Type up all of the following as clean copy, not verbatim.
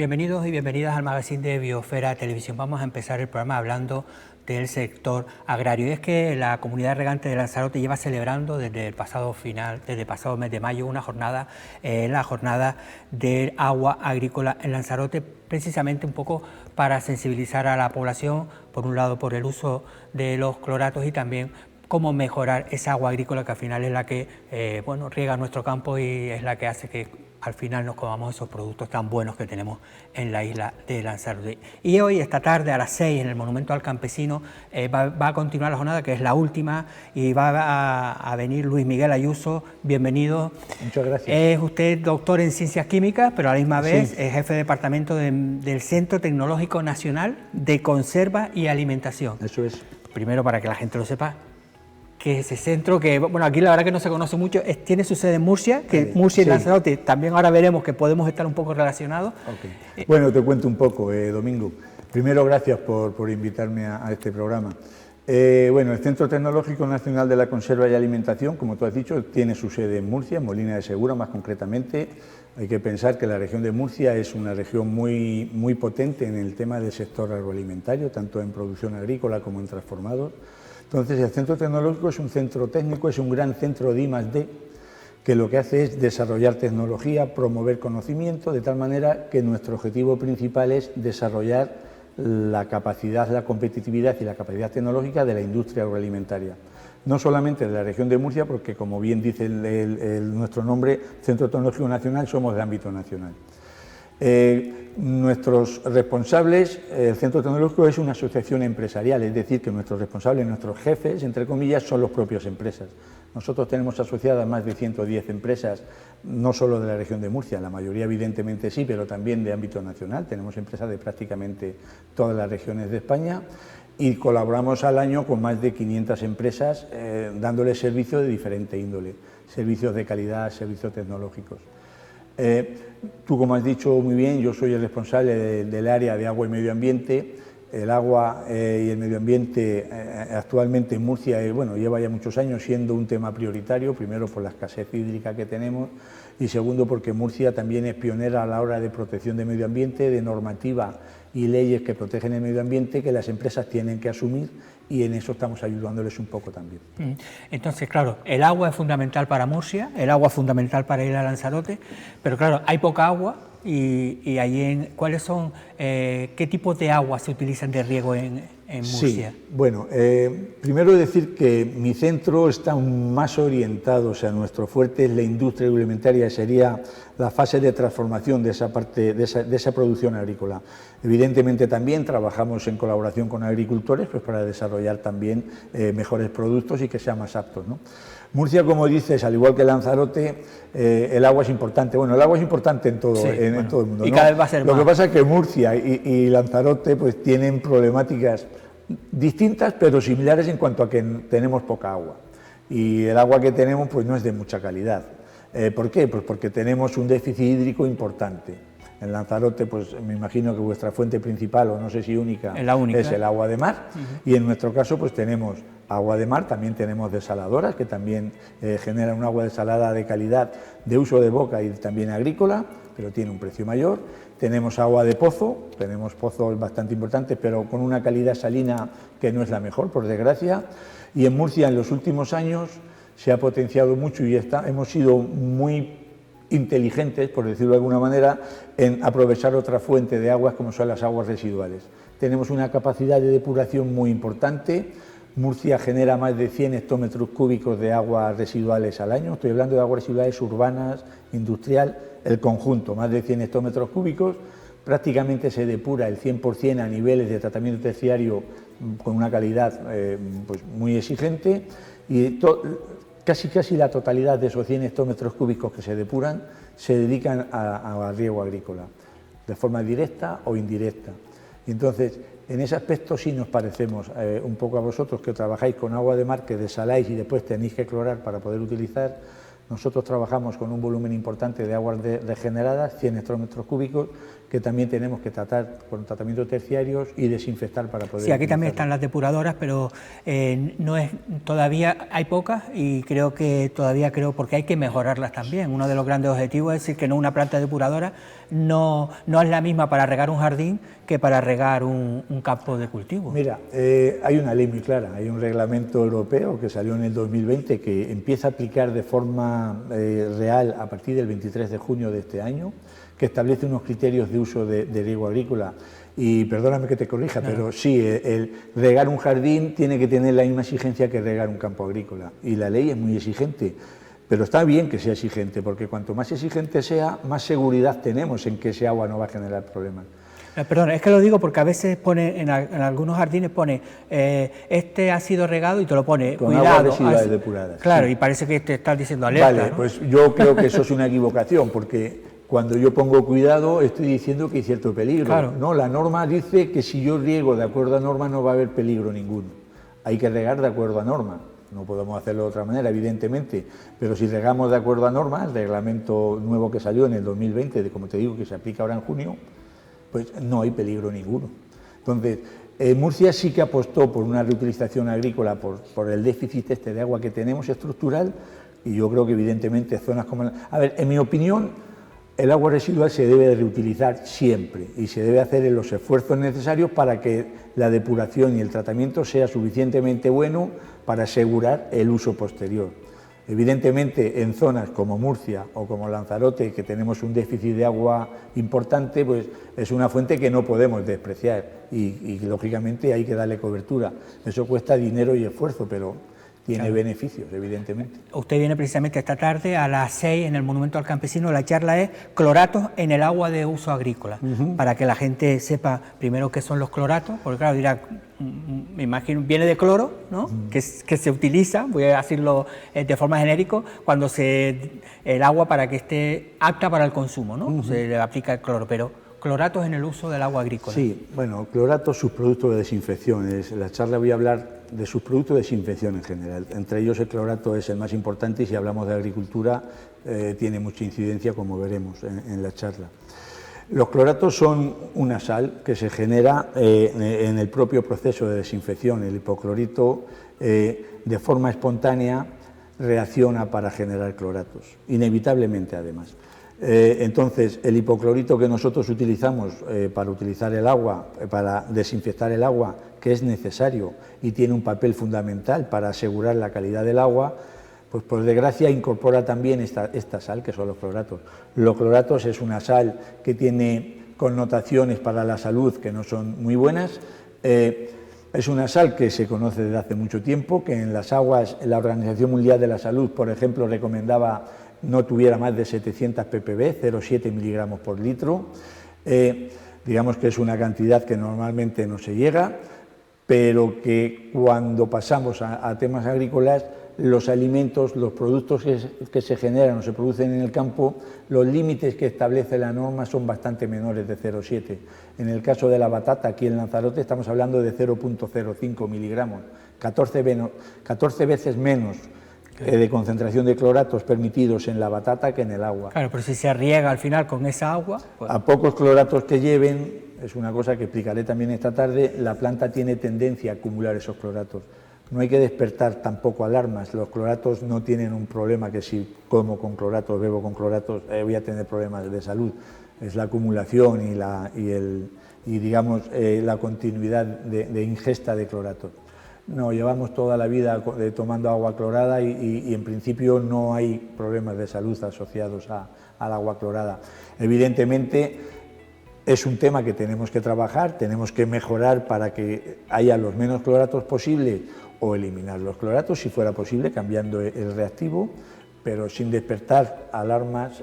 Bienvenidos y bienvenidas al magazine de Biosfera Televisión. Vamos a empezar el programa hablando del sector agrario. Y es que la comunidad regante de Lanzarote lleva celebrando desde el pasado mes de mayo, una jornada, la jornada del agua agrícola en Lanzarote, precisamente un poco para sensibilizar a la población, por un lado por el uso de los cloratos y también cómo mejorar esa agua agrícola que al final es la que riega nuestro campo y es la que hace que al final nos comamos esos productos tan buenos que tenemos en la isla de Lanzarote. Y hoy, esta tarde, a las 6, en el Monumento al Campesino, va a continuar la jornada, que es la última, y va a venir Luis Miguel Ayuso. Bienvenido. Muchas gracias. Es usted doctor en Ciencias Químicas, pero a la misma vez es jefe de departamento del Centro Tecnológico Nacional de Conserva y Alimentación. Eso es. Primero, para que la gente lo sepa, que ese centro, que bueno, aquí la verdad que no se conoce mucho, tiene su sede en Murcia, que Murcia y Lanzarote también ahora veremos que podemos estar un poco relacionados. Okay. Bueno, te cuento un poco, Domingo. Primero, gracias por invitarme a este programa. El Centro Tecnológico Nacional de la Conserva y Alimentación, como tú has dicho, tiene su sede en Murcia, en Molina de Segura más concretamente. Hay que pensar que la región de Murcia es una región muy potente en el tema del sector agroalimentario, tanto en producción agrícola como en transformados. Entonces, el Centro Tecnológico es un centro técnico, es un gran centro de I+D, que lo que hace es desarrollar tecnología, promover conocimiento, de tal manera que nuestro objetivo principal es desarrollar la capacidad, la competitividad y la capacidad tecnológica de la industria agroalimentaria. No solamente de la región de Murcia, porque como bien dice nuestro nombre, Centro Tecnológico Nacional, somos de ámbito nacional. Nuestros responsables, el Centro Tecnológico es una asociación empresarial, es decir, que nuestros responsables, nuestros jefes, entre comillas, son las propias empresas. Nosotros tenemos asociadas más de 110 empresas, no solo de la región de Murcia, la mayoría evidentemente sí, pero también de ámbito nacional. Tenemos empresas de prácticamente todas las regiones de España y colaboramos al año con más de 500 empresas dándoles servicios de diferente índole, servicios de calidad, servicios tecnológicos. Tú, como has dicho muy bien, yo soy el responsable del área de agua y medio ambiente. El agua y el medio ambiente actualmente en Murcia lleva ya muchos años siendo un tema prioritario, primero por la escasez hídrica que tenemos y segundo porque Murcia también es pionera a la hora de protección del medio ambiente, de normativa y leyes que protegen el medio ambiente que las empresas tienen que asumir y en eso estamos ayudándoles un poco también. Entonces, claro, el agua es fundamental para Murcia, el agua es fundamental para ir a Lanzarote, pero claro, hay poca agua y allí ¿cuáles son, qué tipos de agua se utilizan de riego en Murcia? Sí, bueno, primero decir que mi centro está más orientado, o sea, nuestro fuerte es la industria agroalimentaria, sería la fase de transformación de esa parte, de esa producción agrícola. Evidentemente también trabajamos en colaboración con agricultores pues para desarrollar también mejores productos y que sean más aptos, ¿no? Murcia, como dices, al igual que Lanzarote, el agua es importante. Bueno, el agua es importante en todo, en todo el mundo, y ¿no? cada vez va a ser más. Lo que pasa es que Murcia y Lanzarote pues tienen problemáticas distintas pero similares en cuanto a que tenemos poca agua y el agua que tenemos pues no es de mucha calidad. ¿Por qué? Pues porque tenemos un déficit hídrico importante. En Lanzarote, pues me imagino que vuestra fuente principal, o no sé si única, es el agua de mar, y en nuestro caso pues tenemos agua de mar, también tenemos desaladoras que también generan un agua desalada de calidad de uso de boca y también agrícola, pero tiene un precio mayor. Tenemos agua de pozo, tenemos pozos bastante importantes, pero con una calidad salina que no es la mejor, por desgracia. Y en Murcia, en los últimos años, se ha potenciado mucho y hemos sido muy inteligentes, por decirlo de alguna manera, en aprovechar otra fuente de aguas como son las aguas residuales. Tenemos una capacidad de depuración muy importante. Murcia genera más de 100 hectómetros cúbicos de aguas residuales al año. Estoy hablando de aguas residuales urbanas, industrial, el conjunto, más de 100 hectómetros cúbicos. Prácticamente se depura el 100% a niveles de tratamiento terciario con una calidad pues muy exigente y casi la totalidad de esos 100 hectómetros cúbicos que se depuran se dedican a riego agrícola, de forma directa o indirecta. Y entonces, en ese aspecto sí nos parecemos un poco a vosotros que trabajáis con agua de mar que desaláis y después tenéis que clorar para poder utilizar. Nosotros trabajamos con un volumen importante de aguas regeneradas, 100 hectómetros cúbicos, que también tenemos que tratar con tratamientos terciarios y desinfectar para poder... Sí, aquí también están las depuradoras, pero no es, todavía hay pocas y creo que porque hay que mejorarlas también. Uno de los grandes objetivos es decir que una planta depuradora no es la misma para regar un jardín que para regar un campo de cultivo. Mira, hay una ley muy clara, hay un reglamento europeo que salió en el 2020 que empieza a aplicar de forma real a partir del 23 de junio de este año, que establece unos criterios de uso de riego agrícola. Y perdóname que te corrija, pero sí, el regar un jardín tiene que tener la misma exigencia que regar un campo agrícola. Y la ley es muy exigente, pero está bien que sea exigente, porque cuanto más exigente sea, más seguridad tenemos en que ese agua no va a generar problemas. Perdón, es que lo digo porque a veces pone en algunos jardines pone este ha sido regado y te lo pone con cuidado, aguas residuales depuradas. Claro, sí. Y parece que te estás diciendo alerta. Vale, ¿no? pues yo creo que eso es una equivocación, porque cuando yo pongo cuidado estoy diciendo que hay cierto peligro. Claro. No, la norma dice que si yo riego de acuerdo a norma no va a haber peligro ninguno. Hay que regar de acuerdo a norma. No podemos hacerlo de otra manera, evidentemente, pero si regamos de acuerdo a norma, el reglamento nuevo que salió en el 2020, como te digo, que se aplica ahora en junio, pues no hay peligro ninguno. Entonces, Murcia sí que apostó por una reutilización agrícola, por el déficit de agua que tenemos estructural, y yo creo que evidentemente zonas como... A ver, en mi opinión, el agua residual se debe de reutilizar siempre y se debe hacer los esfuerzos necesarios para que la depuración y el tratamiento sea suficientemente bueno para asegurar el uso posterior. Evidentemente, en zonas como Murcia o como Lanzarote, que tenemos un déficit de agua importante, pues es una fuente que no podemos despreciar y lógicamente hay que darle cobertura. Eso cuesta dinero y esfuerzo, pero tiene beneficios, evidentemente. Usted viene precisamente esta tarde a las 6 en el Monumento al Campesino. La charla es cloratos en el agua de uso agrícola, para que la gente sepa primero qué son los cloratos, porque claro, dirá, me imagino, viene de cloro, ¿no? Que se utiliza, voy a decirlo de forma genérica, cuando el agua para que esté apta para el consumo, ¿no? Se le aplica el cloro, pero cloratos en el uso del agua agrícola. Sí, bueno, cloratos, sus productos de desinfección. En la charla voy a hablar de sus productos de desinfección en general. Entre ellos el clorato es el más importante y si hablamos de agricultura tiene mucha incidencia, como veremos en la charla. Los cloratos son una sal que se genera en el propio proceso de desinfección. El hipoclorito de forma espontánea reacciona para generar cloratos, inevitablemente además. Entonces, el hipoclorito que nosotros utilizamos para utilizar el agua, para desinfectar el agua, que es necesario y tiene un papel fundamental para asegurar la calidad del agua, pues por desgracia incorpora también esta sal, que son los cloratos. Los cloratos es una sal que tiene connotaciones para la salud que no son muy buenas. Es una sal que se conoce desde hace mucho tiempo, que en las aguas, la Organización Mundial de la Salud, por ejemplo, recomendaba no tuviera más de 700 ppb, 0,7 miligramos por litro. Digamos que es una cantidad que normalmente no se llega, pero que cuando pasamos a temas agrícolas, los alimentos, los productos que se generan o se producen en el campo, los límites que establece la norma son bastante menores de 0,7. En el caso de la batata, aquí en Lanzarote, estamos hablando de 0,05 miligramos, 14 veces menos de concentración de cloratos permitidos en la batata que en el agua. Claro, pero si se riega al final con esa agua... Pues... A pocos cloratos que lleven, es una cosa que explicaré también esta tarde, la planta tiene tendencia a acumular esos cloratos. No hay que despertar tampoco alarmas, los cloratos no tienen un problema que si como con cloratos, bebo con cloratos, voy a tener problemas de salud. Es la acumulación y digamos, la continuidad de ingesta de cloratos. No, llevamos toda la vida tomando agua clorada y en principio no hay problemas de salud asociados al agua clorada. Evidentemente es un tema que tenemos que trabajar, tenemos que mejorar para que haya los menos cloratos posible o eliminar los cloratos si fuera posible cambiando el reactivo, pero sin despertar alarmas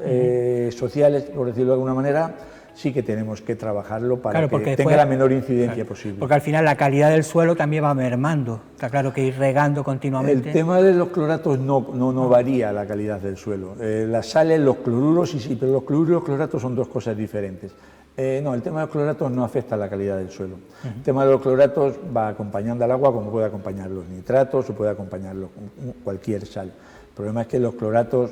sociales, por decirlo de alguna manera. Sí que tenemos que trabajarlo para que tenga la menor incidencia posible. Porque al final la calidad del suelo también va mermando, está claro que ir regando continuamente. El tema de los cloratos no varía la calidad del suelo. Las sales, los cloruros, sí, pero los cloruros y los cloratos son dos cosas diferentes. No, el tema de los cloratos no afecta a la calidad del suelo. El tema de los cloratos va acompañando al agua como puede acompañar los nitratos o puede acompañar cualquier sal. El problema es que los cloratos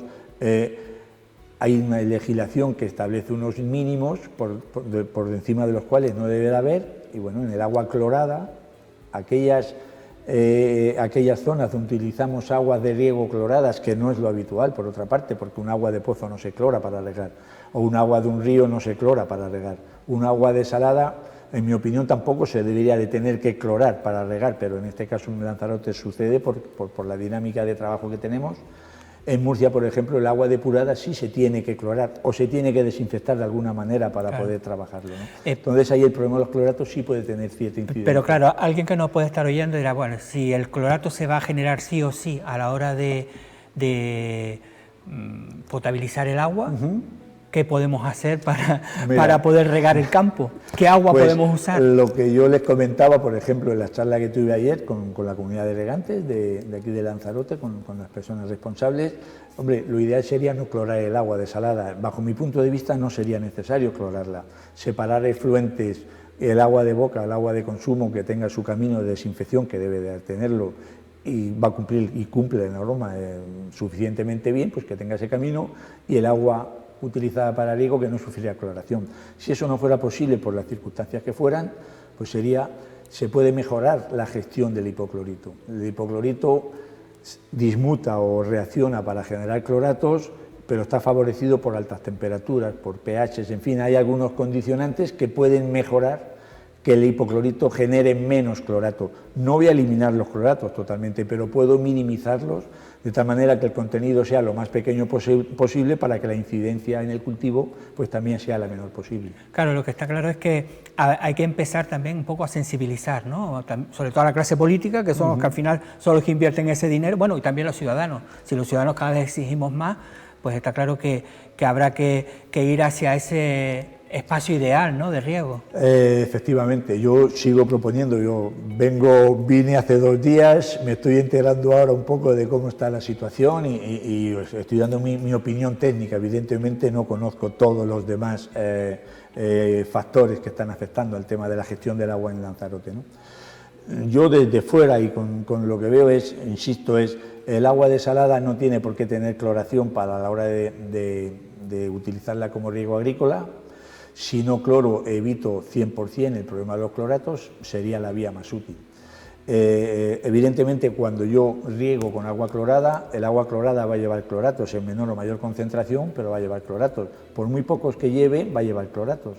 Hay una legislación que establece unos mínimos por encima de los cuales no debe de haber, y bueno, en el agua clorada, aquellas zonas donde utilizamos aguas de riego cloradas, que no es lo habitual, por otra parte, porque un agua de pozo no se clora para regar, o un agua de un río no se clora para regar, un agua desalada, en mi opinión, tampoco se debería de tener que clorar para regar, pero en este caso en Lanzarote sucede por la dinámica de trabajo que tenemos. En Murcia, por ejemplo, el agua depurada sí se tiene que clorar o se tiene que desinfectar de alguna manera para poder trabajarlo, ¿no? Entonces ahí el problema de los cloratos sí puede tener cierta incidencia. Pero claro, alguien que nos puede estar oyendo dirá, bueno, si el clorato se va a generar sí o sí a la hora de potabilizar el agua, ¿qué podemos hacer para poder regar el campo? ¿Qué agua podemos usar? Lo que yo les comentaba, por ejemplo, en la charla que tuve ayer con la comunidad de regantes de aquí de Lanzarote, con las personas responsables, hombre, lo ideal sería no clorar el agua desalada. Bajo mi punto de vista no sería necesario clorarla. Separar efluentes, el agua de boca, el agua de consumo que tenga su camino de desinfección, que debe de tenerlo, y va a cumplir y cumple la norma suficientemente bien, pues que tenga ese camino, y el agua utilizada para riego que no sufriría cloración. Si eso no fuera posible por las circunstancias que fueran, pues se puede mejorar la gestión del hipoclorito. El hipoclorito dismuta o reacciona para generar cloratos, pero está favorecido por altas temperaturas, por pHs, en fin, hay algunos condicionantes que pueden mejorar que el hipoclorito genere menos clorato. No voy a eliminar los cloratos totalmente, pero puedo minimizarlos de tal manera que el contenido sea lo más pequeño posible para que la incidencia en el cultivo pues también sea la menor posible. Claro, lo que está claro es que hay que empezar también un poco a sensibilizar, ¿no? Sobre todo a la clase política, que son los que al final son los que invierten ese dinero, bueno, y también los ciudadanos. Si los ciudadanos cada vez exigimos más, pues está claro que habrá que ir hacia ese espacio ideal, ¿no?, de riego. Efectivamente, yo sigo proponiendo, vine hace 2 días, me estoy enterando ahora un poco de cómo está la situación y estoy dando mi opinión técnica. Evidentemente no conozco todos los demás factores que están afectando al tema de la gestión del agua en Lanzarote, ¿no? Yo desde fuera y con lo que veo insisto, el agua desalada no tiene por qué tener cloración para la hora de utilizarla como riego agrícola. Si no cloro, evito 100% el problema de los cloratos, sería la vía más útil. Evidentemente, cuando yo riego con agua clorada, el agua clorada va a llevar cloratos en menor o mayor concentración, pero va a llevar cloratos. Por muy pocos que lleve, va a llevar cloratos.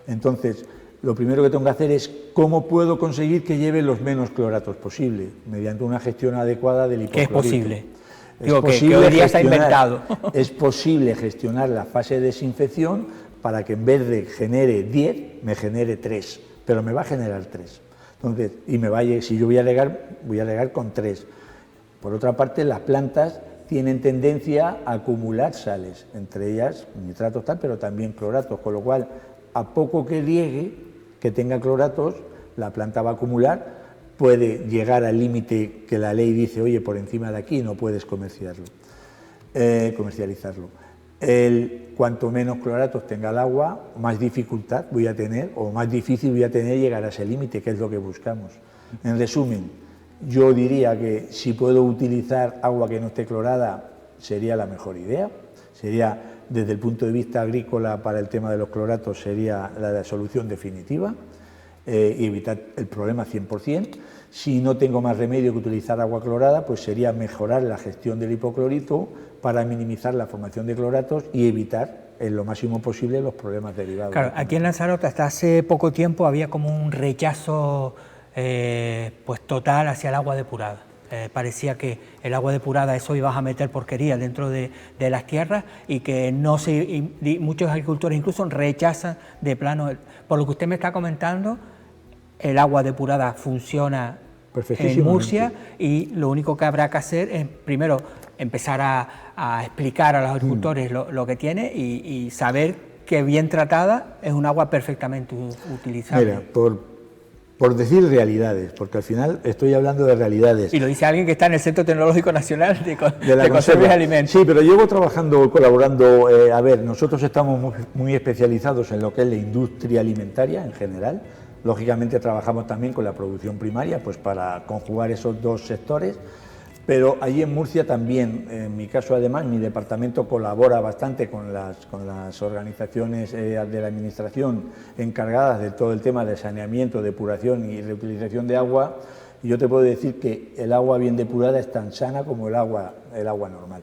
Entonces, lo primero que tengo que hacer es cómo puedo conseguir que lleve los menos cloratos posible, mediante una gestión adecuada del hipoclorito. ¿Qué es posible? Que hoy día se ha inventado. Es posible gestionar la fase de desinfección para que en vez de genere 10, me genere 3, pero me va a generar 3. Entonces, si yo voy a regar con 3. Por otra parte, las plantas tienen tendencia a acumular sales, entre ellas nitratos tal, pero también cloratos, con lo cual, a poco que riegue, que tenga cloratos, la planta va a acumular, puede llegar al límite que la ley dice, oye, por encima de aquí no puedes comercializarlo. Cuanto menos cloratos tenga el agua, más dificultad voy a tener, o más difícil voy a tener llegar a ese límite, que es lo que buscamos. En resumen, yo diría que si puedo utilizar agua que no esté clorada, sería la mejor idea. Sería, desde el punto de vista agrícola, para el tema de los cloratos, sería la solución definitiva, y evitar el problema 100%. Si no tengo más remedio que utilizar agua clorada, pues sería mejorar la gestión del hipoclorito para minimizar la formación de cloratos y evitar en lo máximo posible los problemas derivados. Claro, aquí en Lanzarote hasta hace poco tiempo había como un rechazo pues total hacia el agua depurada. Parecía que el agua depurada, eso ibas a meter porquería dentro de las tierras y que muchos agricultores incluso rechazan de plano. Por lo que usted me está comentando, el agua depurada funciona en Murcia y lo único que habrá que hacer es, primero, empezar a explicar a los agricultores lo que tiene y saber que bien tratada es un agua perfectamente utilizable. Mira, por decir realidades, porque al final estoy hablando de realidades. Y lo dice alguien que está en el Centro Tecnológico Nacional de Conserva y Alimentos. Sí, pero llevo trabajando, colaborando, nosotros estamos muy especializados en lo que es la industria alimentaria en general. Lógicamente trabajamos también con la producción primaria, pues para conjugar esos dos sectores, Pero allí en Murcia también, en mi caso además, mi departamento colabora bastante con las organizaciones de la administración encargadas de todo el tema de saneamiento, depuración y reutilización de agua, y yo te puedo decir que el agua bien depurada es tan sana como el agua normal.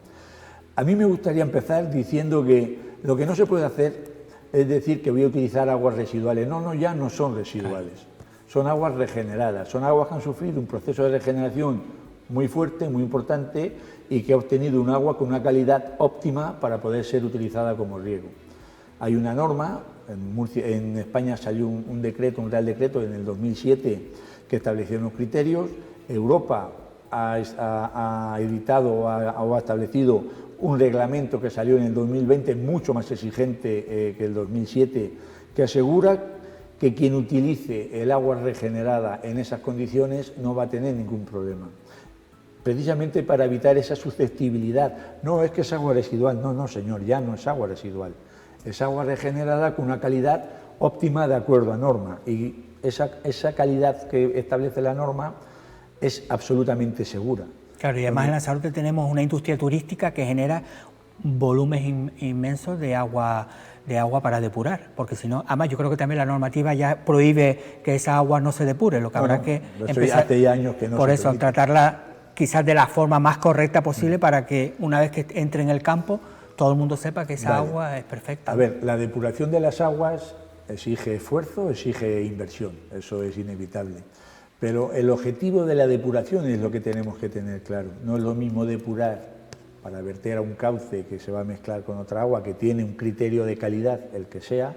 A mí me gustaría empezar diciendo que lo que no se puede hacer es decir que voy a utilizar aguas residuales. No, ya no son residuales, son aguas regeneradas, son aguas que han sufrido un proceso de regeneración muy fuerte, muy importante, y que ha obtenido un agua con una calidad óptima para poder ser utilizada como riego. Hay una norma, en España salió un decreto, un real decreto en el 2007 que estableció unos criterios. Europa ha editado o ha establecido un reglamento que salió en el 2020 mucho más exigente que el 2007, que asegura que quien utilice el agua regenerada en esas condiciones no va a tener ningún problema. Precisamente para evitar esa susceptibilidad. No, es que es agua residual. No, señor, ya no es agua residual. Es agua regenerada con una calidad óptima de acuerdo a norma. Y esa calidad que establece la norma es absolutamente segura. Claro, y además en Lanzarote tenemos una industria turística que genera volúmenes inmensos de agua para depurar, porque si no, además yo creo que también la normativa ya prohíbe que esa agua no se depure, lo que habrá que empezar, hace ya años que no por se eso, permite. Tratarla quizás de la forma más correcta posible para que una vez que entre en el campo todo el mundo sepa que esa agua es perfecta. A ver, la depuración de las aguas exige esfuerzo, exige inversión, eso es inevitable. Pero el objetivo de la depuración es lo que tenemos que tener claro. No es lo mismo depurar para verter a un cauce que se va a mezclar con otra agua que tiene un criterio de calidad, el que sea,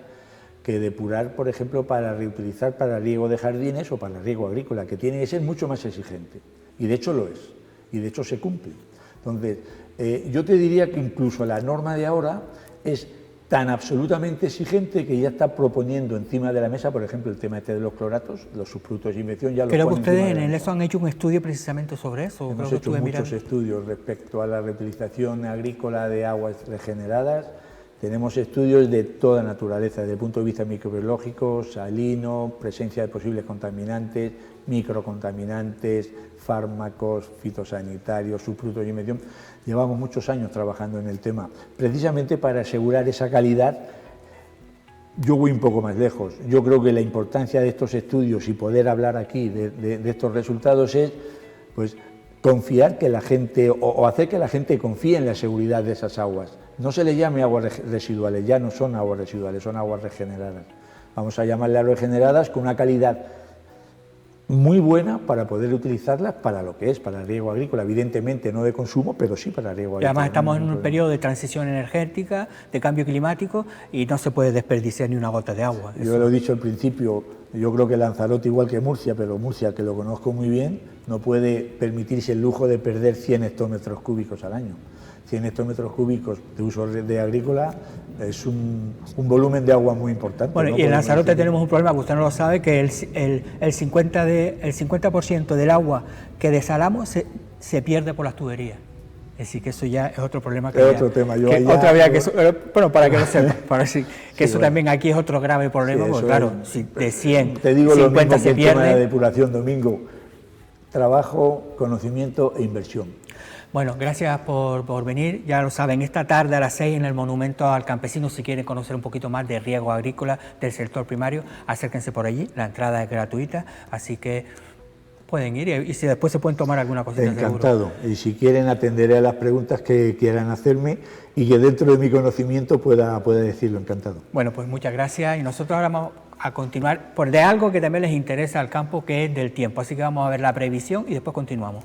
que depurar, por ejemplo, para reutilizar para riego de jardines o para riego agrícola, que tiene que ser mucho más exigente. Y de hecho lo es, y de hecho se cumple. Entonces, yo te diría que incluso la norma de ahora es tan absolutamente exigente que ya está proponiendo encima de la mesa, por ejemplo, el tema este de los cloratos, los subproductos de invención, ya lo Creo que ponen ustedes encima de la en mesa. eso han hecho un estudio precisamente sobre eso. Hemos creo hecho que muchos estudios respecto a la reutilización agrícola de aguas regeneradas. Tenemos estudios de toda naturaleza, desde el punto de vista microbiológico, salino, presencia de posibles contaminantes, microcontaminantes, fármacos, fitosanitarios, subproductos de invención. Llevamos muchos años trabajando en el tema, precisamente para asegurar esa calidad. Yo voy un poco más lejos. Yo creo que la importancia de estos estudios y poder hablar aquí de estos resultados es, pues, confiar que la gente, o hacer que la gente confíe en la seguridad de esas aguas. No se le llame aguas residuales, ya no son aguas residuales, son aguas regeneradas. Vamos a llamarlas regeneradas con una calidad muy buena para poder utilizarlas para lo que es, para el riego agrícola, evidentemente no de consumo, pero sí para el riego agrícola. Y además estamos en un periodo de transición energética, de cambio climático, y no se puede desperdiciar ni una gota de agua. Yo lo he dicho al principio, yo creo que Lanzarote, igual que Murcia, pero Murcia, que lo conozco muy bien, no puede permitirse el lujo de perder 100 hectómetros cúbicos al año. 100 hectómetros cúbicos de uso de agrícola es un volumen de agua muy importante. Bueno, ¿no? y en Lanzarote tenemos un problema que usted no lo sabe, que el 50% del agua que desalamos se pierde por las tuberías. Es decir, que eso ya es otro problema. Es otro tema. Bueno, para que lo sepa, para decir que eso bueno. también aquí es otro grave problema, porque claro, si de 100, te digo 50 lo mismo se que el tema de la pierde. depuración, Domingo. Trabajo, conocimiento e inversión. Bueno, gracias por venir. Ya lo saben, esta tarde a las 6 en el Monumento al Campesino, si quieren conocer un poquito más de riego agrícola del sector primario, acérquense por allí, la entrada es gratuita, así que pueden ir y si después se pueden tomar alguna cosita. Encantado. Seguro. Y si quieren atenderé a las preguntas que quieran hacerme y que dentro de mi conocimiento pueda decirlo, encantado. Bueno, pues muchas gracias y nosotros ahora vamos a continuar por de algo que también les interesa al campo, que es del tiempo, así que vamos a ver la previsión y después continuamos.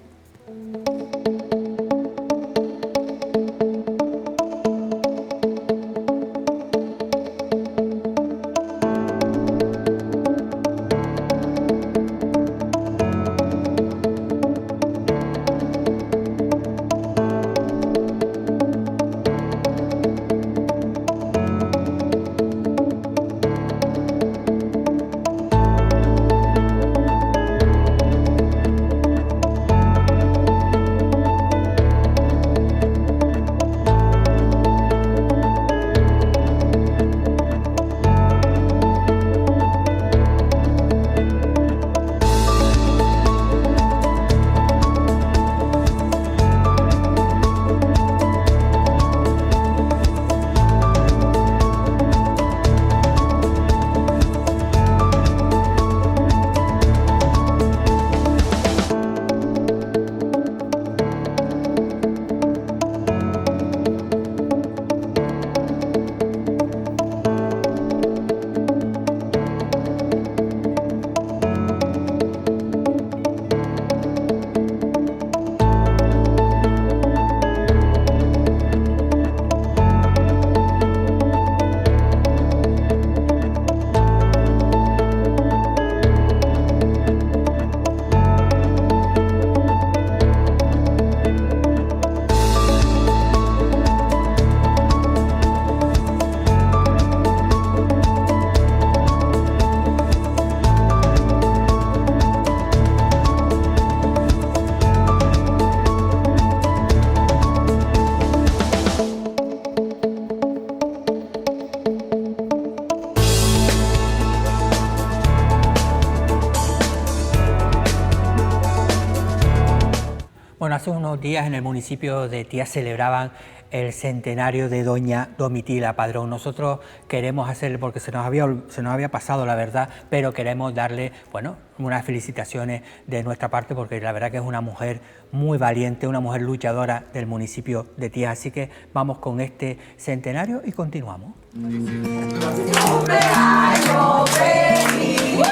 Bueno, hace unos días en el municipio de Tía celebraban el centenario de Doña Domitila Padrón. Nosotros queremos hacerle, porque se nos había pasado la verdad, pero queremos darle, bueno, unas felicitaciones de nuestra parte, porque la verdad que es una mujer muy valiente, una mujer luchadora del municipio de Tía. Así que vamos con este centenario y continuamos. ¡Cumpleaños feliz!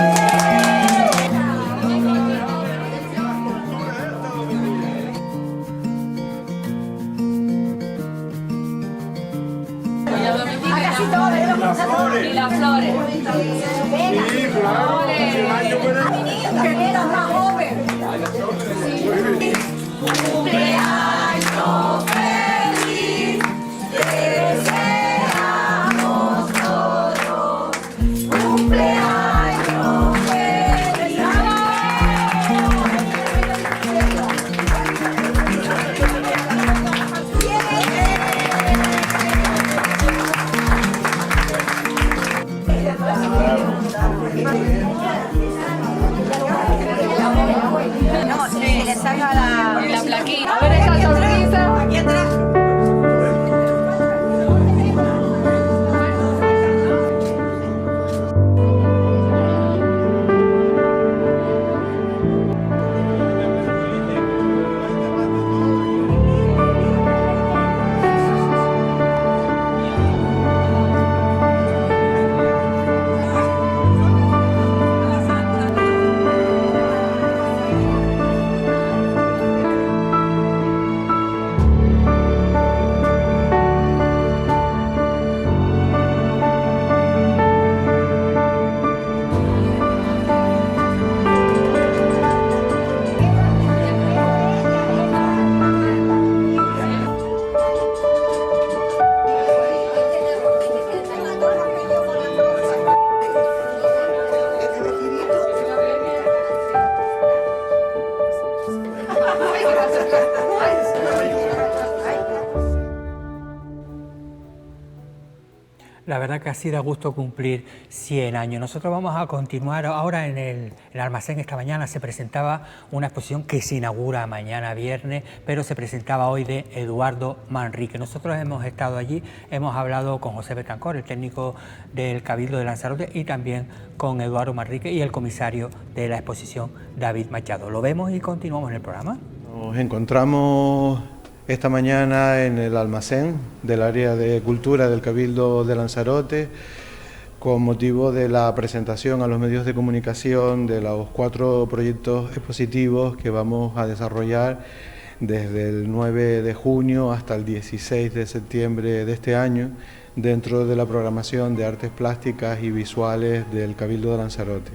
Y las flores. Sí, claro. Que eras más joven. Cumpleaños feliz, te deseamos todos. Cumpleaños feliz. No, sí, le salga la plaquita. A ver esa sonrisa. Aquí atrás. La verdad que así da gusto cumplir 100 años. Nosotros vamos a continuar ahora en el almacén. Esta mañana se presentaba una exposición que se inaugura mañana viernes, pero se presentaba hoy de Eduardo Manrique. Nosotros hemos estado allí, hemos hablado con José Betancor, el técnico del Cabildo de Lanzarote, y también con Eduardo Manrique y el comisario de la exposición, David Machado. Lo vemos y continuamos en el programa. Nos encontramos esta mañana en el almacén del área de cultura del Cabildo de Lanzarote con motivo de la presentación a los medios de comunicación de los 4 proyectos expositivos que vamos a desarrollar desde el 9 de junio hasta el 16 de septiembre de este año dentro de la programación de artes plásticas y visuales del Cabildo de Lanzarote.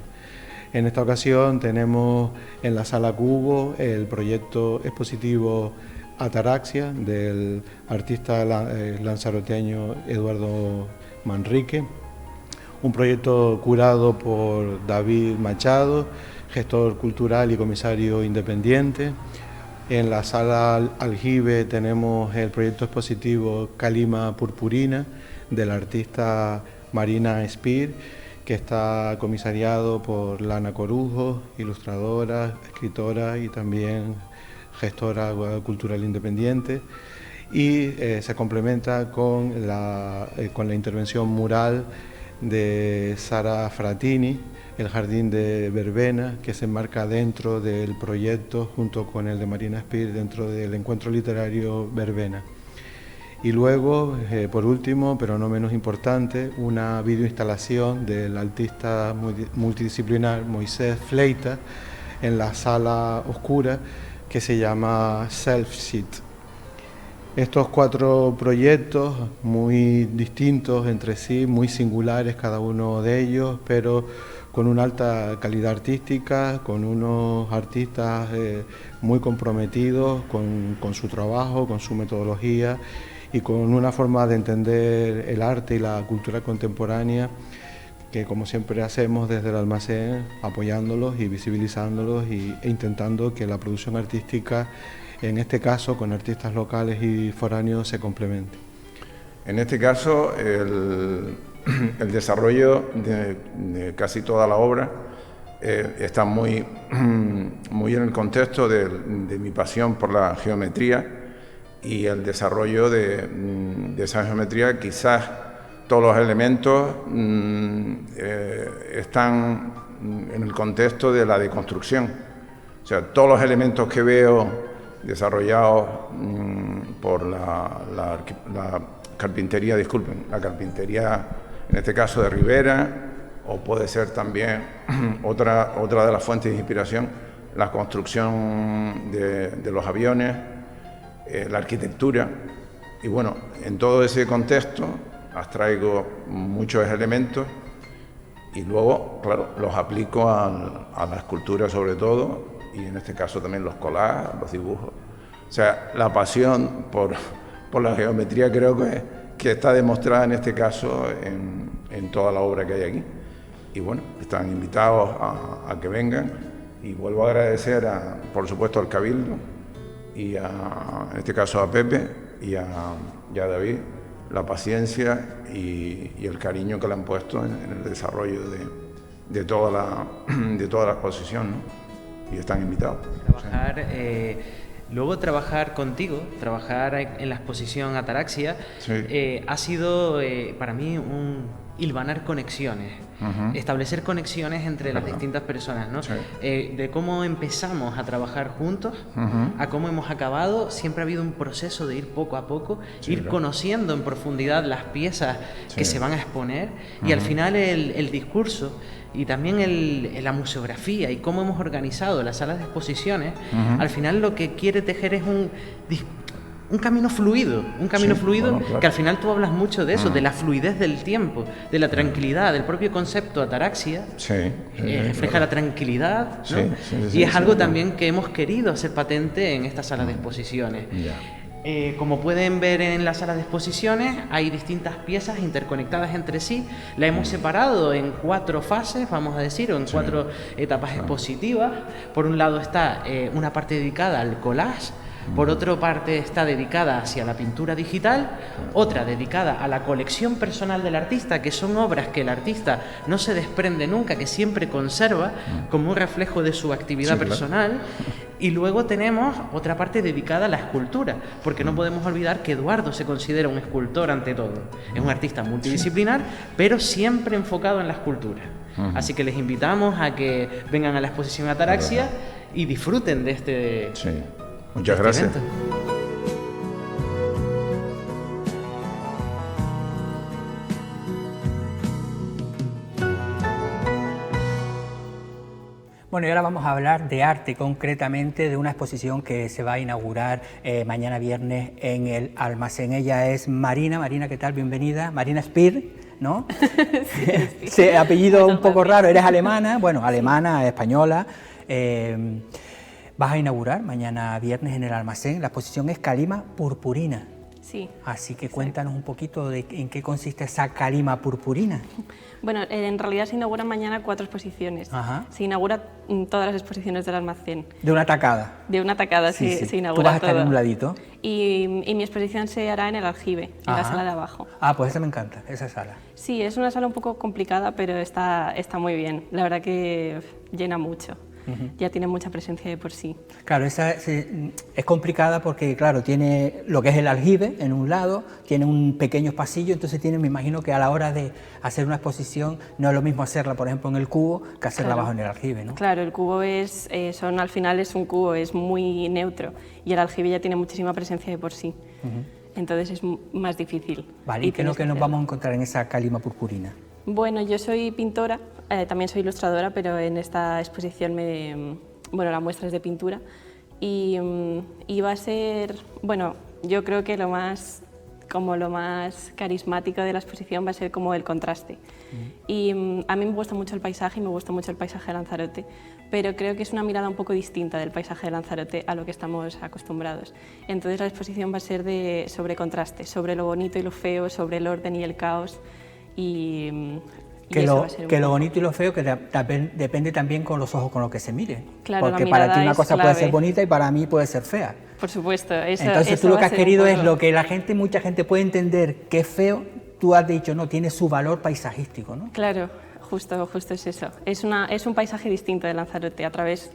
En esta ocasión tenemos en la Sala Cubo el proyecto expositivo Ataraxia del artista lanzaroteño Eduardo Manrique, un proyecto curado por David Machado, gestor cultural y comisario independiente. En la Sala Aljibe tenemos el proyecto expositivo Calima Purpurina del artista Marina Spear, que está comisariado por Lana Corujo, ilustradora, escritora y también gestora cultural independiente, y se complementa con la intervención mural de Sara Fratini, el Jardín de Verbena, que se enmarca dentro del proyecto junto con el de Marina Spear dentro del encuentro literario Verbena. Y luego, por último, pero no menos importante, una videoinstalación del artista multidisciplinar Moisés Fleita en la Sala Oscura, que se llama Self-Sheet. Estos 4 proyectos muy distintos entre sí, muy singulares cada uno de ellos, pero con una alta calidad artística, con unos artistas muy comprometidos con su trabajo, con su metodología y con una forma de entender el arte y la cultura contemporánea que, como siempre hacemos desde el almacén, apoyándolos y visibilizándolos e intentando que la producción artística, en este caso con artistas locales y foráneos, se complemente. En este caso, el desarrollo de casi toda la obra está muy, muy en el contexto de mi pasión por la geometría y el desarrollo de esa geometría. Quizás todos los elementos están en el contexto de la deconstrucción. O sea, todos los elementos que veo desarrollados por la carpintería, la carpintería en este caso de Ribera, o puede ser también otra de las fuentes de inspiración, la construcción de los aviones, la arquitectura. Y bueno, en todo ese contexto abstraigo muchos elementos y luego, claro, los aplico a la escultura sobre todo, y en este caso también los collages, los dibujos. O sea, la pasión por la geometría creo que está demostrada en este caso en toda la obra que hay aquí. Y bueno, están invitados a que vengan, y vuelvo a agradecer, por supuesto, al Cabildo y en este caso a Pepe y a David, la paciencia y el cariño que le han puesto en el desarrollo de toda la exposición, ¿no? Y están invitados. Luego trabajar contigo, trabajar en la exposición Ataraxia, Sí. ha sido para mí un hilvanar conexiones, establecer conexiones entre las distintas personas, ¿no? Sí. De cómo empezamos a trabajar juntos a cómo hemos acabado. Siempre ha habido un proceso de ir poco a poco, Sí, ir claro. conociendo en profundidad las piezas que Sí. se van a exponer, y al final el discurso y también la museografía y cómo hemos organizado las salas de exposiciones, al final lo que quiere tejer es un camino fluido, bueno, claro. que al final tú hablas mucho de eso, de la fluidez del tiempo, de la tranquilidad, del propio concepto Ataraxia. Sí, Refleja claro. la tranquilidad, ¿no? Sí, sí, sí, y es sí, algo sí. también que hemos querido hacer patente en esta sala de exposiciones. Ya. Como pueden ver en la sala de exposiciones, hay distintas piezas interconectadas entre sí. La hemos separado en 4 fases, vamos a decir, o en 4 etapas expositivas. Por un lado está una parte dedicada al collage, por otra parte está dedicada hacia la pintura digital, otra dedicada a la colección personal del artista, que son obras que el artista no se desprende nunca, que siempre conserva como un reflejo de su actividad Sí, claro. personal. Y luego tenemos otra parte dedicada a la escultura, porque no podemos olvidar que Eduardo se considera un escultor ante todo. Es un artista multidisciplinar, pero siempre enfocado en la escultura. Así que les invitamos a que vengan a la exposición Ataraxia y disfruten de este, Sí. Muchas este gracias. evento. Bueno, y ahora vamos a hablar de arte, concretamente de una exposición que se va a inaugurar mañana viernes en el Almacén. Ella es Marina. Marina, ¿qué tal? Bienvenida. Marina Spir, ¿no? Sí, apellido un poco raro. Eres alemana, bueno, alemana, española. Vas a inaugurar mañana viernes en el Almacén. La exposición es Calima Purpurina. Sí. Así que cuéntanos un poquito de en qué consiste esa calima purpurina. Bueno, en realidad se inauguran mañana 4 exposiciones. Ajá. Se inaugura todas las exposiciones del almacén. De una tacada. De una tacada Sí, sí. se Tú inaugura vas a estar todo. en un ladito. Y mi exposición se hará en el aljibe, en la Ajá. sala de abajo. Ah, pues esa me encanta, esa sala. Sí, es una sala un poco complicada, pero está muy bien. La verdad que llena mucho. Ya tiene mucha presencia de por sí. Claro, esa es complicada porque, claro, tiene lo que es el aljibe en un lado, tiene un pequeño pasillo, entonces tiene, me imagino que a la hora de hacer una exposición no es lo mismo hacerla, por ejemplo, en el cubo que hacerla Claro. abajo en el aljibe, ¿no? Claro, el cubo al final es un cubo, es muy neutro, y el aljibe ya tiene muchísima presencia de por sí. Entonces es más difícil. Vale, ¿y qué es lo tienes que nos hacerlo. vamos a encontrar en esa calima purpurina? Bueno, yo soy pintora, también soy ilustradora, pero en esta exposición la muestra es de pintura y va a ser, bueno, yo creo que lo más carismático de la exposición va a ser como el contraste. Y a mí me gusta mucho el paisaje y me gusta mucho el paisaje de Lanzarote, pero creo que es una mirada un poco distinta del paisaje de Lanzarote a lo que estamos acostumbrados. Entonces la exposición va a ser sobre contraste, sobre lo bonito y lo feo, sobre el orden y el caos. Que lo bonito y lo feo que depende también con los ojos con los que se mire. Claro, porque la para mirada ti una es cosa puede clave. ser bonita y para mí puede ser fea. Por supuesto. Entonces tú lo que has querido es lo que mucha gente puede entender que es feo, tú has dicho, no, tiene su valor paisajístico, ¿no? Claro, justo es eso. Es un paisaje distinto de Lanzarote a través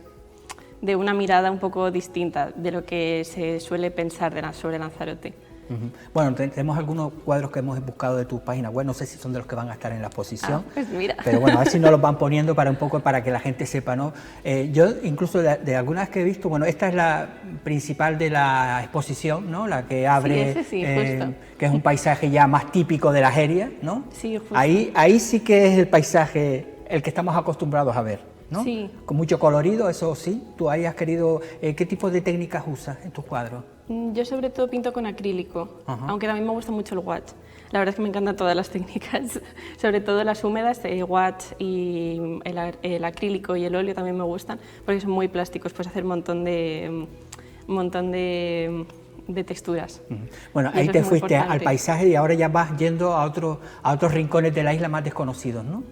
de una mirada un poco distinta de lo que se suele pensar sobre Lanzarote. Bueno, tenemos algunos cuadros que hemos buscado de tu página web, no sé si son de los que van a estar en la exposición, Pues mira. pero bueno, a ver si nos los van poniendo para que la gente sepa, ¿no? Yo incluso de algunas que he visto, bueno, esta es la principal de la exposición, ¿no? La que abre, justo. que es un paisaje ya más típico de la Jeria, ¿no? Sí, justo. Ahí sí que es el paisaje el que estamos acostumbrados a ver, ¿no? Sí. Con mucho colorido, eso sí. Tú ahí has querido, ¿qué tipo de técnicas usas en tus cuadros? Yo sobre todo pinto con acrílico, Ajá. aunque también me gusta mucho el watch. La verdad es que me encantan todas las técnicas, sobre todo las húmedas, watch y el acrílico y el óleo también me gustan, porque son muy plásticos, puedes hacer un montón de texturas. Bueno, Y ahí eso te es muy fuiste al importante. paisaje y ahora ya vas yendo a otros rincones de la isla más desconocidos, ¿no?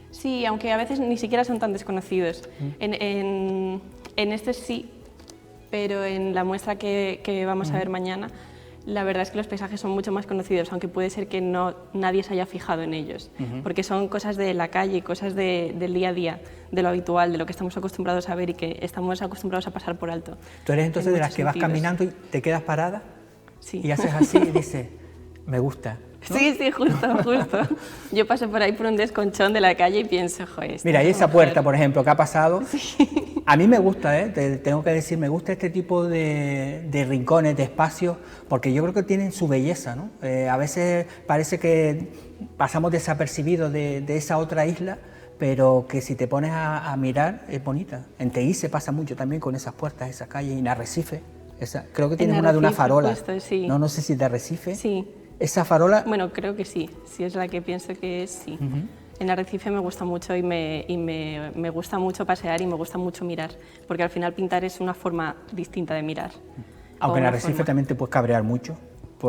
Sí, aunque a veces ni siquiera son tan desconocidos. En este sí, pero en la muestra que vamos a ver mañana, la verdad es que los paisajes son mucho más conocidos, aunque puede ser que nadie se haya fijado en ellos, porque son cosas de la calle, cosas del día a día, de lo habitual, de lo que estamos acostumbrados a ver y que estamos acostumbrados a pasar por alto. Tú eres entonces En de las muchos que vas sentidos. caminando y te quedas parada Sí. y haces así y dices, me gusta, ¿no? Sí, justo. Yo paso por ahí por un desconchón de la calle y pienso, joder. Mira, y esa mujer". puerta, por ejemplo, que ha pasado, a mí me gusta, te tengo que decir, me gusta este tipo de rincones, de espacios, porque yo creo que tienen su belleza, ¿no? A veces parece que pasamos desapercibidos de esa otra isla, pero que si te pones a mirar es bonita. En Teguise pasa mucho también con esas puertas, esas calles, y en Arrecife, creo que tienes una de una Arrecife, farola, justo, sí. no sé si de Arrecife. Sí. Esa farola, Bueno, creo que sí, si es la que pienso que es, sí. En Arrecife me gusta mucho y me gusta mucho pasear y me gusta mucho mirar, porque al final pintar es una forma distinta de mirar. aunque en O una Arrecife forma. también te puedes cabrear mucho,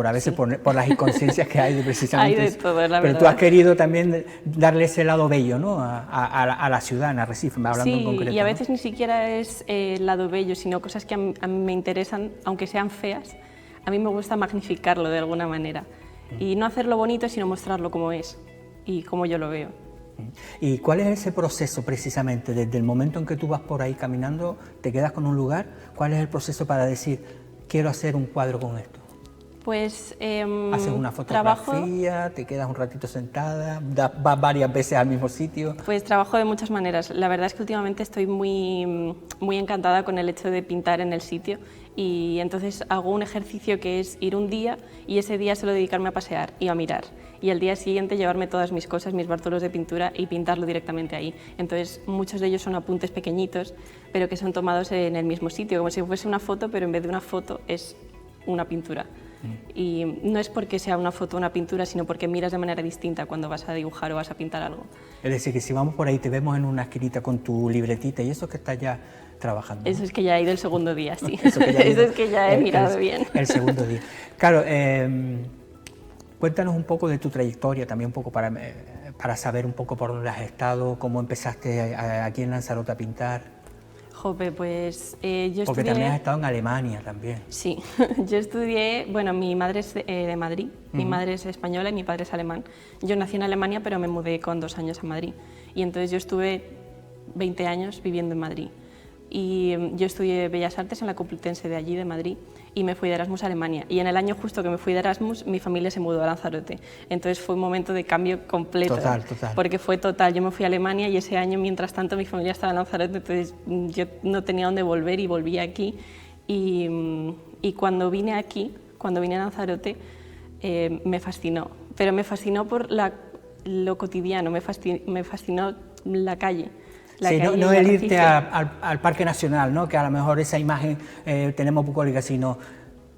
a veces por las inconsciencias que hay precisamente. Hay de eso. todo, la Pero tú verdad. has querido también darle ese lado bello, ¿no? a la ciudad, en Arrecife, hablando en Sí, concreto. y a ¿no? veces ni siquiera es el lado bello, sino cosas que a mí me interesan, aunque sean feas, a mí me gusta magnificarlo de alguna manera. Y no hacerlo bonito, sino mostrarlo como es y como yo lo veo. ¿Y cuál es ese proceso precisamente? Desde el momento en que tú vas por ahí caminando, te quedas con un lugar, ¿cuál es el proceso para decir, quiero hacer un cuadro con esto? Pues ¿Haces una trabajo, fotografía, te quedas un ratito sentada, vas varias veces al mismo sitio? pues trabajo de muchas maneras. La verdad es que últimamente estoy muy encantada con el hecho de pintar en el sitio y entonces hago un ejercicio que es ir un día y ese día solo dedicarme a pasear y a mirar. Y al día siguiente llevarme todas mis cosas, mis bártulos de pintura y pintarlo directamente ahí. Entonces muchos de ellos son apuntes pequeñitos, pero que son tomados en el mismo sitio, como si fuese una foto, pero en vez de una foto es una pintura. Y no es porque sea una foto o una pintura, sino porque miras de manera distinta cuando vas a dibujar o vas a pintar algo. Es decir, que si vamos por ahí, te vemos en una esquinita con tu libretita y eso que estás ya trabajando, ¿no? Eso es que ya he ido el segundo día, sí. Eso que ya he Eso ido es que ya he mirado bien. El segundo día. Claro, cuéntanos un poco de tu trayectoria, también un poco para saber un poco por dónde has estado, cómo empezaste aquí en Lanzarote a pintar. Jope, pues yo Porque estudié... también has estado en Alemania también. Sí, yo estudié, bueno, mi madre es de Madrid, mi madre es española y mi padre es alemán. Yo nací en Alemania, pero me mudé con 2 años a Madrid. Y entonces yo estuve 20 años viviendo en Madrid. Y yo estudié Bellas Artes en la Complutense de allí, de Madrid, y me fui de Erasmus a Alemania. Y en el año justo que me fui de Erasmus, mi familia se mudó a Lanzarote. Entonces fue un momento de cambio completo. Total. Porque fue total. Yo me fui a Alemania y ese año, mientras tanto, mi familia estaba en Lanzarote, entonces yo no tenía dónde volver y volví aquí. Y cuando vine aquí, cuando vine a Lanzarote, me fascinó. Pero me fascinó por lo cotidiano, me fascinó la calle. Sí, no el irte al Parque Nacional, ¿no? Que a lo mejor esa imagen tenemos bucólica, sino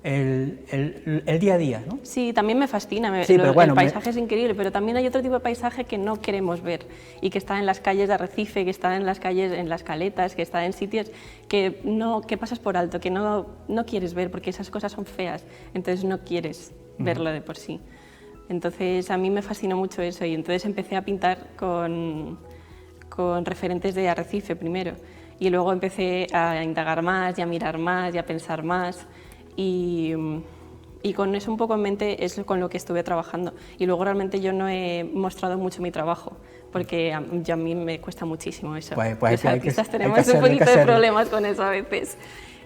el día a día, ¿no? Sí, también me fascina, Sí, pero bueno, el paisaje es increíble, pero también hay otro tipo de paisaje que no queremos ver y que está en las calles de Arrecife, que está en las calles, en las caletas, que está en sitios que pasas por alto, que no quieres ver porque esas cosas son feas, entonces no quieres verlo de por sí. Entonces a mí me fascinó mucho eso y entonces empecé a pintar con referentes de Arrecife primero y luego empecé a indagar más y a mirar más y a pensar más y con eso un poco en mente es con lo que estuve trabajando. Y luego realmente yo no he mostrado mucho mi trabajo, porque a mí me cuesta muchísimo eso. Pues Los hay que artistas tenemos hacerlo, un hay que poquito de hacerlo. problemas con eso a veces.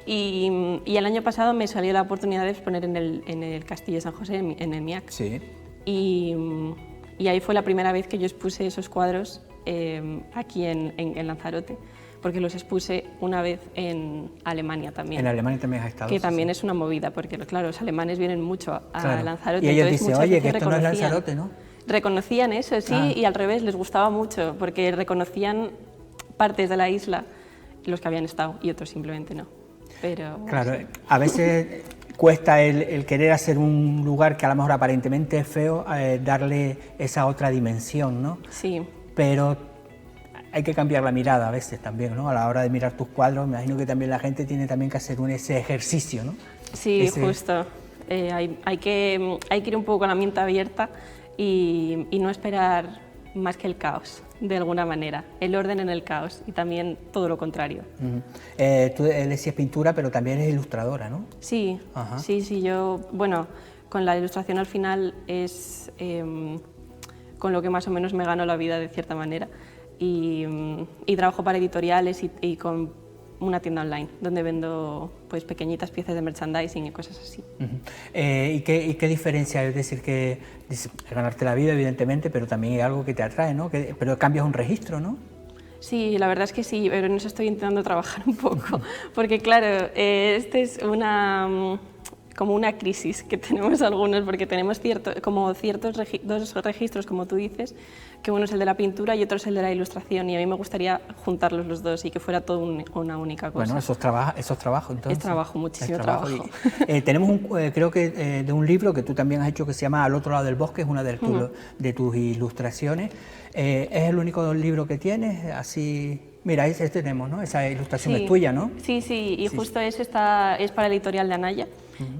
Y el año pasado me salió la oportunidad de exponer en el Castillo de San José, en el MIAC. Sí. Y ahí fue la primera vez que yo expuse esos cuadros aquí en Lanzarote, porque los expuse una vez en Alemania también. En Alemania también has estado. Que sí, también sí. es una movida, porque claro, los alemanes vienen mucho a Claro. Lanzarote. Y ellos entonces dicen, muchas oye, que veces esto no es reconocían- Lanzarote, ¿no? Reconocían eso, sí, Ah. y al revés, les gustaba mucho, porque reconocían partes de la isla, los que habían estado, y otros simplemente no. Pero, Claro, sí. a veces cuesta el querer hacer un lugar que a lo mejor aparentemente es feo, darle esa otra dimensión, ¿no? Sí. Pero hay que cambiar la mirada a veces también, ¿no? A la hora de mirar tus cuadros, me imagino que también la gente tiene también que hacer ese ejercicio, ¿no? Sí, Ese- justo. Hay que ir un poco con la mente abierta y no esperar más que el caos, de alguna manera. El orden en el caos y también todo lo contrario. Ujú. Tú decías pintura, pero también eres ilustradora, ¿no? Sí, Ajá. sí, yo, bueno, con la ilustración al final es con lo que más o menos me gano la vida de cierta manera y trabajo para editoriales y con una tienda online donde vendo pues pequeñitas piezas de merchandising y cosas así. Ujú. ¿Y qué diferencia hay? Es decir, que ganarte la vida, evidentemente, pero también es algo que te atrae, ¿no? Pero cambias un registro, ¿no? Sí, la verdad es que sí, pero en eso estoy intentando trabajar un poco, porque claro, este es como una crisis que tenemos algunos, porque tenemos ciertos dos registros, como tú dices, que uno es el de la pintura y otro es el de la ilustración, y a mí me gustaría juntarlos los dos y que fuera todo una única cosa. Bueno, eso es trabajo, entonces. Es trabajo, muchísimo Es trabajo. Y, tenemos, creo que de un libro que tú también has hecho que se llama Al otro lado del bosque, es una de tus ilustraciones. ¿Es el único libro que tienes? Así, mira, ese tenemos, ¿no? Esa ilustración Sí, es tuya, ¿no? Sí, y Sí. justo ese es para el editorial de Anaya.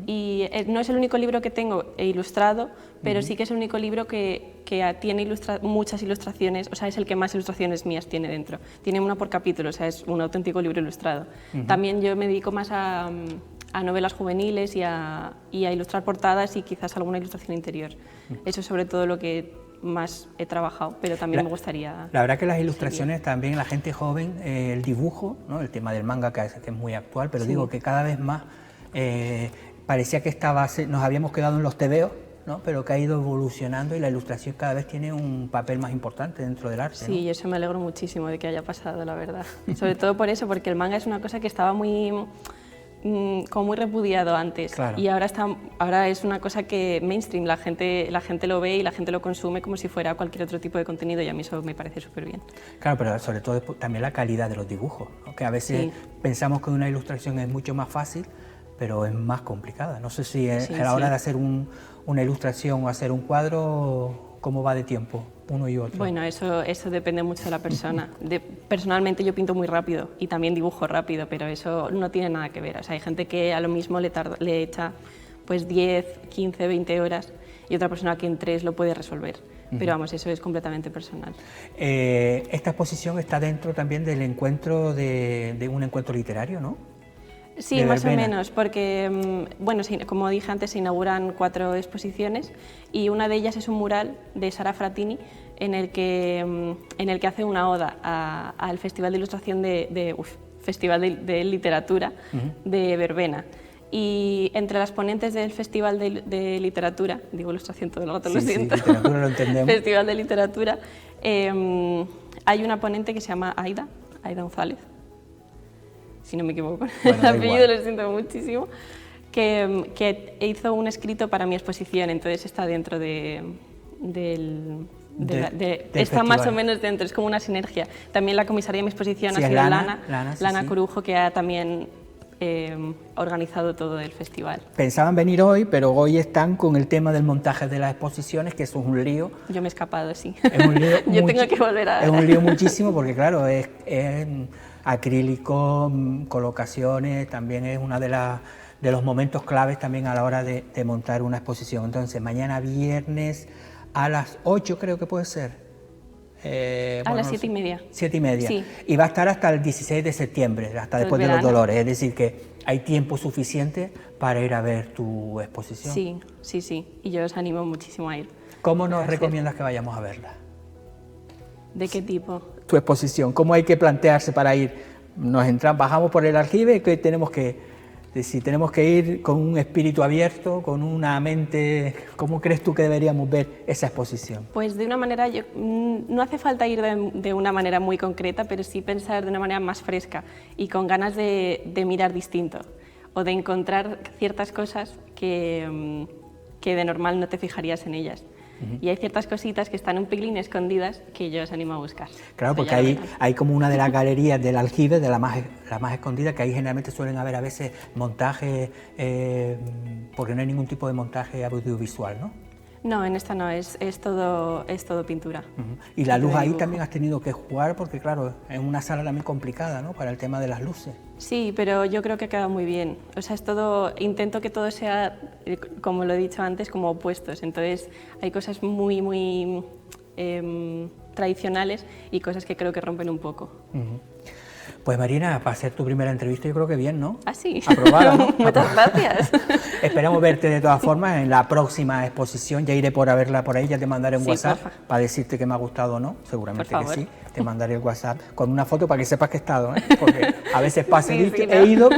Y no es el único libro que tengo ilustrado, pero sí que es el único libro que tiene muchas ilustraciones, o sea, es el que más ilustraciones mías tiene dentro. Tiene una por capítulo, o sea, es un auténtico libro ilustrado. También yo me dedico más a novelas juveniles y a ilustrar portadas y quizás alguna ilustración interior. Eso es sobre todo lo que más he trabajado, pero también me gustaría... La verdad que las ilustraciones también, la gente joven, el dibujo, ¿no? El tema del manga que es muy actual, pero digo que cada vez más parecía que nos habíamos quedado en los tebeos, ¿no? Pero que ha ido evolucionando y la ilustración cada vez tiene un papel más importante dentro del arte. Sí, ¿no? y eso me alegro muchísimo de que haya pasado, la verdad. Sobre todo por eso, porque el manga es una cosa que estaba como muy repudiado antes, Claro. y ahora es una cosa que mainstream, la gente lo ve y la gente lo consume como si fuera cualquier otro tipo de contenido, y a mí eso me parece súper bien. Claro, pero sobre todo también la calidad de los dibujos, ¿no? Que a veces Sí. pensamos que una ilustración es mucho más fácil, pero es más complicada. No sé si a la hora sí. de hacer una ilustración o hacer un cuadro, ¿cómo va de tiempo uno y otro? Bueno, eso depende mucho de la persona. Personalmente yo pinto muy rápido y también dibujo rápido, pero eso no tiene nada que ver. O sea, hay gente que a lo mismo le echa pues 10, 15, 20 horas y otra persona que en 3 lo puede resolver. Pero vamos, eso es completamente personal. Esta exposición está dentro también del encuentro de un encuentro literario, ¿no? Sí, de más o verbena. menos, porque, bueno, como dije antes, se inauguran 4 exposiciones y una de ellas es un mural de Sara Fratini en el que hace una oda al Festival de Ilustración Festival de Literatura de Verbena. Y entre las ponentes del Festival de Literatura, digo ilustración todo el rato, lo Sí, siento, literatura lo entendemos. Festival de Literatura, hay una ponente que se llama Aida González, si no me equivoco, Bueno, el da apellido igual. lo siento muchísimo, que hizo un escrito para mi exposición, entonces está dentro Del está más festival. o menos dentro, es como una sinergia. También la comisaría de mi exposición Sí, ha es sido Lana, sí, Lana sí. Corujo, que ha también organizado todo el festival. Pensaban venir hoy, pero hoy están con el tema del montaje de las exposiciones, que eso es un lío. Yo me he escapado, sí. Es un lío Yo tengo que volver a... Es un lío muchísimo porque, claro, es acrílico, colocaciones, también es una de los momentos claves también a la hora de montar una exposición. Entonces, mañana viernes a las 8 creo que puede ser. A las 7:30. 7:30. Sí. Y va a estar hasta el 16 de septiembre, hasta el después de los verano. Dolores. Es decir, que hay tiempo suficiente para ir a ver tu exposición. Sí, sí, sí, y yo os animo muchísimo a ir. ¿Cómo nos Gracias. recomiendas que vayamos a verla? ¿De qué tipo? Tu exposición, ¿cómo hay que plantearse para ir? Bajamos por el aljibe, que tenemos que... Si tenemos que ir con un espíritu abierto, con una mente, ¿cómo crees tú que deberíamos ver esa exposición? Pues de una manera, no hace falta ir de una manera muy concreta, pero sí pensar de una manera más fresca y con ganas de mirar distinto o de encontrar ciertas cosas que de normal no te fijarías en ellas. Y hay ciertas cositas que están un pelín escondidas que yo os animo a buscar. Claro, porque hay como una de las galerías del aljibe, de la más escondida, que ahí generalmente suelen haber a veces montajes, porque no hay ningún tipo de montaje audiovisual, ¿no? No, en esta no, es todo pintura. Y la luz De ahí dibujo. también has tenido que jugar, porque claro, es una sala también complicada, ¿no? Para el tema de las luces. Sí, pero yo creo que ha quedado muy bien. O sea, intento que todo sea, como lo he dicho antes, como opuestos. Entonces, hay cosas muy tradicionales y cosas que creo que rompen un poco. Pues Marina, para hacer tu primera entrevista yo creo que bien, ¿no? Ah, sí. Aprobada, ¿no? Muchas gracias. Esperamos verte de todas formas en la próxima exposición. Ya iré por a verla por ahí, ya te mandaré un Sí, WhatsApp porfa. para decirte que me ha gustado o no. Seguramente Por que favor. sí. Te mandaré el WhatsApp con una foto para que sepas que he estado, ¿eh? Porque a veces pasa, Sí, sí, he ¿no? ido,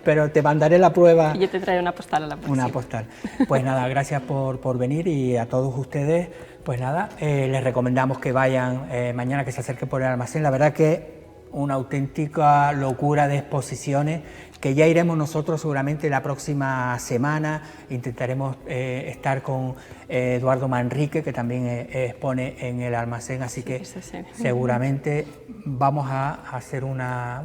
pero te mandaré la prueba. Y yo te traeré una postal a la próxima. Una postal. Pues nada, gracias por venir y a todos ustedes, pues nada, les recomendamos que vayan mañana, que se acerquen por el almacén. La verdad que una auténtica locura de exposiciones que ya iremos nosotros seguramente la próxima semana. Intentaremos estar con Eduardo Manrique, que también expone en el almacén, así que eso sí. seguramente vamos a hacer una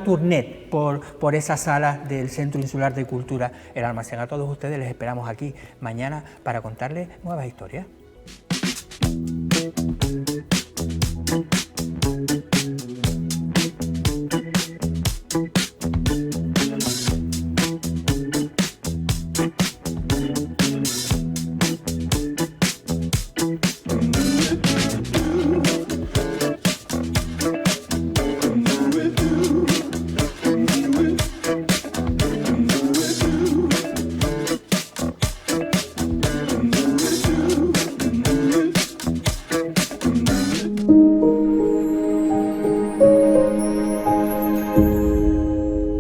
tournée por esas salas del Centro Insular de Cultura, el almacén. A todos ustedes les esperamos aquí mañana para contarles nuevas historias.